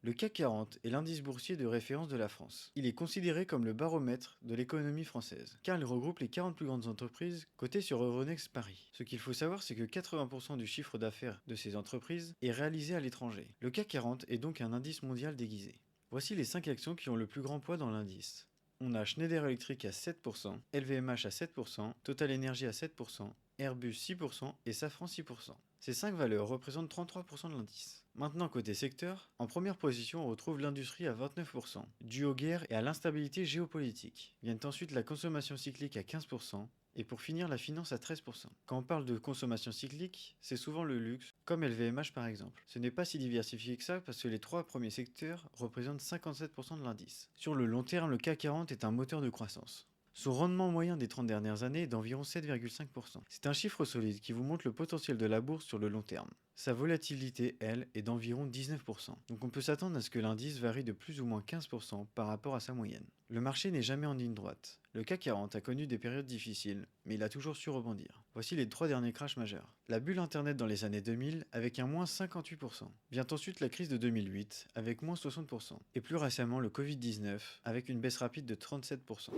Le CAC 40 est l'indice boursier de référence de la France. Il est considéré comme le baromètre de l'économie française, car il regroupe les 40 plus grandes entreprises cotées sur Euronext Paris. Ce qu'il faut savoir, c'est que 80% du chiffre d'affaires de ces entreprises est réalisé à l'étranger. Le CAC 40 est donc un indice mondial déguisé. Voici les 5 actions qui ont le plus grand poids dans l'indice. On a Schneider Electric à 7%, LVMH à 7%, Total Energy à 7%, Airbus 6% et Safran 6%. Ces 5 valeurs représentent 33% de l'indice. Maintenant, côté secteur, en première position, on retrouve l'industrie à 29%, dû aux guerres et à l'instabilité géopolitique. Viennent ensuite la consommation cyclique à 15%, et pour finir la finance à 13%. Quand on parle de consommation cyclique, c'est souvent le luxe, comme LVMH par exemple. Ce n'est pas si diversifié que ça parce que les 3 premiers secteurs représentent 57% de l'indice. Sur le long terme, le CAC 40 est un moteur de croissance. Son rendement moyen des 30 dernières années est d'environ 7,5%. C'est un chiffre solide qui vous montre le potentiel de la bourse sur le long terme. Sa volatilité, elle, est d'environ 19%. Donc on peut s'attendre à ce que l'indice varie de plus ou moins 15% par rapport à sa moyenne. Le marché n'est jamais en ligne droite. Le CAC 40 a connu des périodes difficiles, mais il a toujours su rebondir. Voici les 3 derniers crashs majeurs. La bulle internet dans les années 2000 avec un moins 58%. Vient ensuite la crise de 2008 avec moins 60%. Et plus récemment le Covid-19 avec une baisse rapide de 37%.